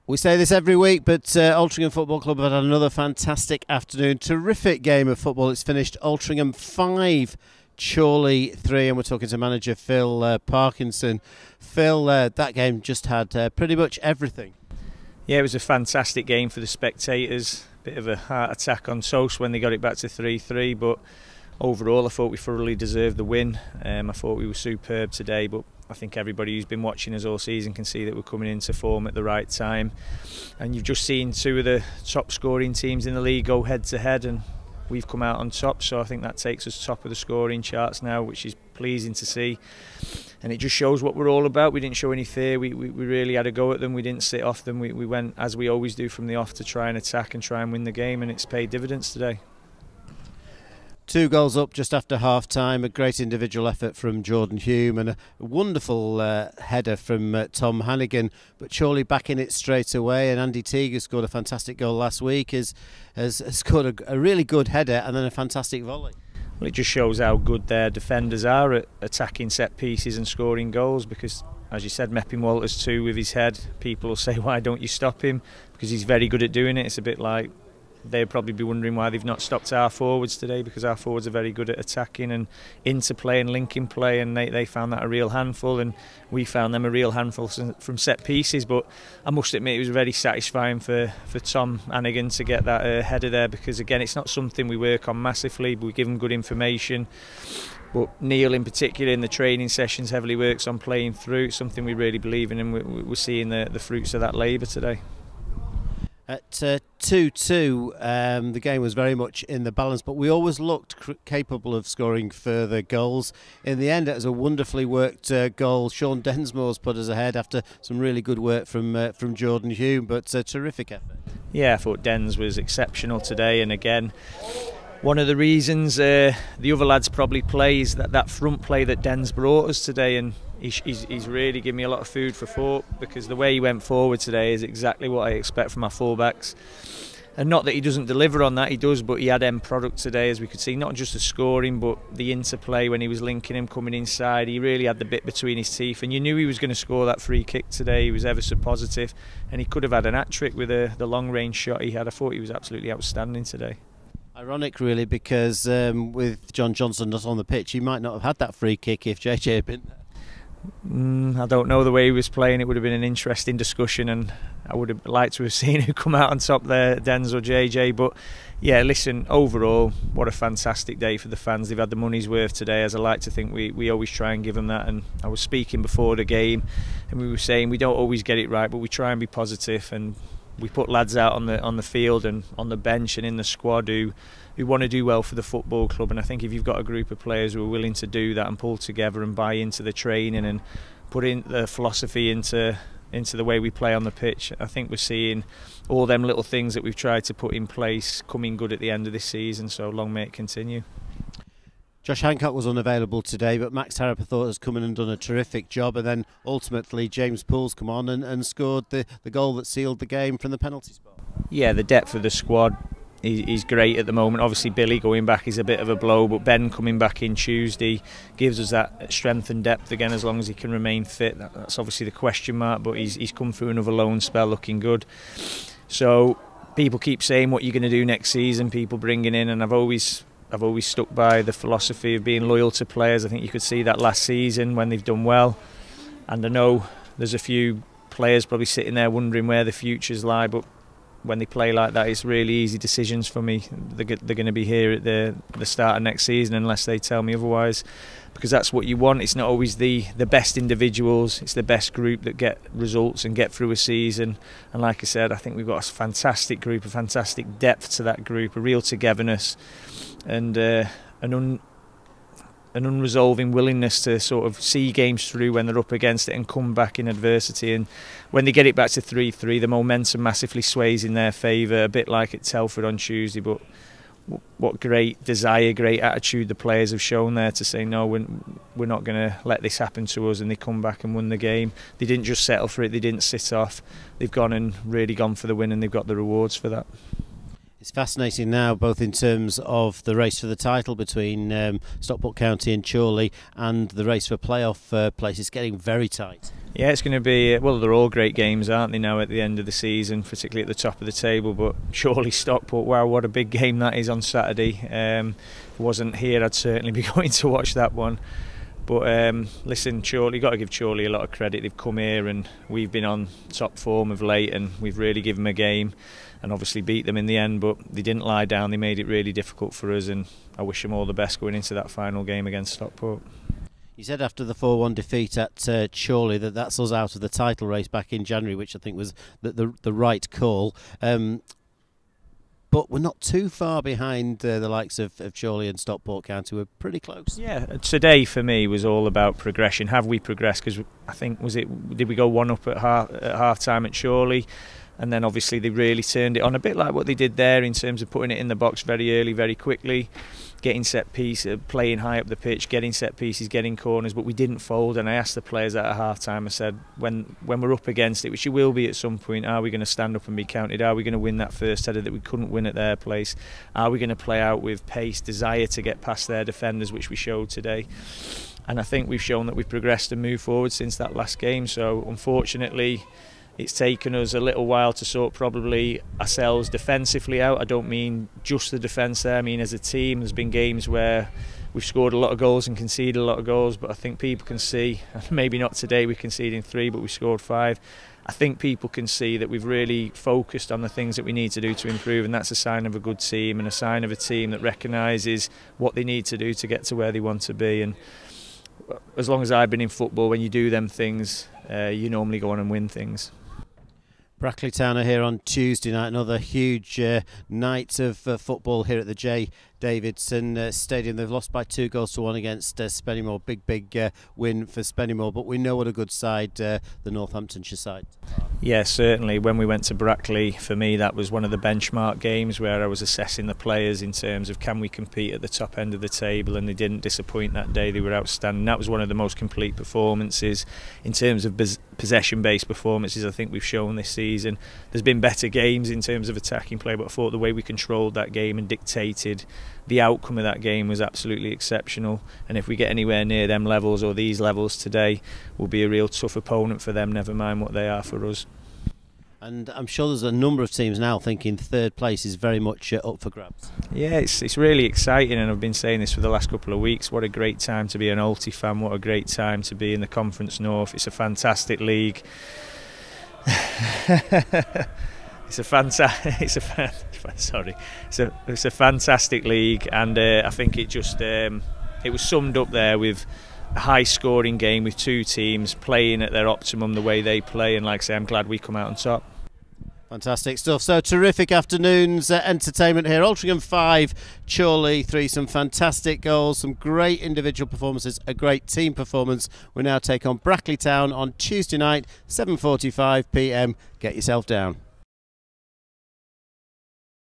We say this every week, but Altrincham Football Club have had another fantastic afternoon. Terrific game of football. It's finished Altrincham 5, Chorley 3, and we're talking to manager Phil Parkinson. Phil, that game just had pretty much everything. Yeah, it was a fantastic game for the spectators. Bit of a heart attack on Sos when they got it back to 3-3, but overall I thought we thoroughly deserved the win. I thought we were superb today, but I think everybody who's been watching us all season can see that we're coming into form at the right time. And you've just seen two of the top scoring teams in the league go head to head, and we've come out on top, so I think that takes us top of the scoring charts now, which is pleasing to see. And it just shows what we're all about. We didn't show any fear, we really had a go at them, we didn't sit off them, we went as we always do from the off to try and attack and try and win the game, and it's paid dividends today. 2 goals up just after half-time, a great individual effort from Jordan Hume and a wonderful header from Tom Hannigan, but Chorley back in it straight away, and Andy Teague scored a fantastic goal last week, has scored a really good header and then a fantastic volley. Well, it just shows how good their defenders are at attacking set pieces and scoring goals, because as you said, Meppin Walters too with his head, people will say why don't you stop him, because he's very good at doing it. It's a bit like they'd probably be wondering why they've not stopped our forwards today, because our forwards are very good at attacking and interplay and linking play, and they found that a real handful, and we found them a real handful from set pieces. But I must admit it was very satisfying for Tom Hannigan to get that header there, because again it's not something we work on massively, but we give him good information. But Neil in particular in the training sessions heavily works on playing through. It's something we really believe in, and we're seeing the fruits of that labour today. At 2-2, the game was very much in the balance, but we always looked capable of scoring further goals. In the end, it was a wonderfully worked goal. Sean Densmore's put us ahead after some really good work from Jordan Hume, but a terrific effort. Yeah, I thought Dens was exceptional today, and again, one of the reasons the other lads probably play is that front play that Dens brought us today, and he's really given me a lot of food for thought, because the way he went forward today is exactly what I expect from our fullbacks. And not that he doesn't deliver on that, he does, but he had end product today, as we could see, not just the scoring but the interplay when he was linking him, coming inside. He really had the bit between his teeth, and you knew he was going to score that free kick today. He was ever so positive, and he could have had an hat-trick with the long range shot he had. I thought he was absolutely outstanding today. Ironic really, because with John Johnson not on the pitch, he might not have had that free kick if JJ had been there. I don't know, the way he was playing, it would have been an interesting discussion, and I would have liked to have seen who come out on top there, Dens or JJ. But yeah, listen, overall, what a fantastic day for the fans. They've had the money's worth today, as I like to think we always try and give them that. And I was speaking before the game, and we were saying we don't always get it right, but we try and be positive, and we put lads out on the field and on the bench and in the squad who want to do well for the football club. And I think if you've got a group of players who are willing to do that and pull together and buy into the training and put in the philosophy into the way we play on the pitch, I think we're seeing all them little things that we've tried to put in place coming good at the end of this season, so long may it continue. Josh Hancock was unavailable today, but Max Harrop has come in and done a terrific job, and then ultimately James Poole's come on and scored the goal that sealed the game from the penalty spot. Yeah, the depth of the squad is great at the moment. Obviously Billy going back is a bit of a blow, but Ben coming back in Tuesday gives us that strength and depth again, as long as he can remain fit. That's obviously the question mark, but he's come through another loan spell looking good. So people keep saying what you're going to do next season, people bringing in, and I've always stuck by the philosophy of being loyal to players. I think you could see that last season when they've done well, and I know there's a few players probably sitting there wondering where the futures lie, but when they play like that, it's really easy decisions for me. They're going to be here at the start of next season unless they tell me otherwise, because that's what you want. It's not always the best individuals, it's the best group that get results and get through a season. And like I said, I think we've got a fantastic group, a fantastic depth to that group, a real togetherness, and an unresolving willingness to sort of see games through when they're up against it and come back in adversity. And when they get it back to 3-3, the momentum massively sways in their favour, a bit like at Telford on Tuesday. But what great desire, great attitude the players have shown there to say, no, we're not going to let this happen to us, and they come back and won the game. They didn't just settle for it, they didn't sit off, they've gone and really gone for the win, and they've got the rewards for that. It's fascinating now, both in terms of the race for the title between Stockport County and Chorley, and the race for playoff places getting very tight. Yeah, it's going to be, well, they're all great games, aren't they, now at the end of the season, particularly at the top of the table. But Chorley Stockport, wow, what a big game that is on Saturday. If I wasn't here, I'd certainly be going to watch that one. But listen, Chorley, got to give Chorley a lot of credit. They've come here and we've been on top form of late, and we've really given them a game and obviously beat them in the end. But they didn't lie down, they made it really difficult for us, and I wish them all the best going into that final game against Stockport. You said after the 4-1 defeat at Chorley that's us out of the title race back in January, which I think was the right call. But we're not too far behind the likes of Chorley and Stockport County. We're pretty close. Yeah, today for me was all about progression. Have we progressed? Because I think, did we go 1 up at half time at Chorley? And then obviously they really turned it on, a bit like what they did there in terms of putting it in the box very early, very quickly, getting set piece, playing high up the pitch, getting set pieces, getting corners. But we didn't fold. And I asked the players at half time, I said, when we're up against it, which you will be at some point, are we going to stand up and be counted? Are we going to win that first header that we couldn't win at their place? Are we going to play out with pace, desire to get past their defenders, which we showed today? And I think we've shown that we've progressed and moved forward since that last game. So unfortunately, it's taken us a little while to sort probably ourselves defensively out. I don't mean just the defence there. I mean as a team, there's been games where we've scored a lot of goals and conceded a lot of goals, but I think people can see, maybe not today, we're conceding 3, but we scored 5. I think people can see that we've really focused on the things that we need to do to improve, and that's a sign of a good team and a sign of a team that recognises what they need to do to get to where they want to be. And as long as I've been in football, when you do them things, you normally go on and win things. Brackley Town are here on Tuesday night, another huge night of football here at the J. Davidson Stadium. They've lost by 2-1 against Spennymoor. Big win for Spennymoor, but we know what a good side the Northamptonshire side. Yeah, certainly. When we went to Brackley, for me that was one of the benchmark games where I was assessing the players in terms of can we compete at the top end of the table, and they didn't disappoint that day. They were outstanding. That was one of the most complete performances in terms of possession-based performances I think we've shown this season. There's been better games in terms of attacking play, but I thought the way we controlled that game and dictated the outcome of that game was absolutely exceptional. And if we get anywhere near them levels or these levels today, we'll be a real tough opponent for them, never mind what they are for us. And I'm sure there's a number of teams now thinking third place is very much up for grabs. Yeah, it's really exciting, and I've been saying this for the last couple of weeks. What a great time to be an Alty fan, what a great time to be in the Conference North. It's a fantastic league. It's a fantastic league, and I think it just it was summed up there with a high scoring game with two teams playing at their optimum the way they play, and like I say, I'm glad we come out on top. Fantastic stuff. So terrific afternoon's entertainment here. Altrincham 5, Chorley 3. Some fantastic goals, some great individual performances, a great team performance. We now take on Brackley Town on Tuesday night, 7:45 PM. Get yourself down.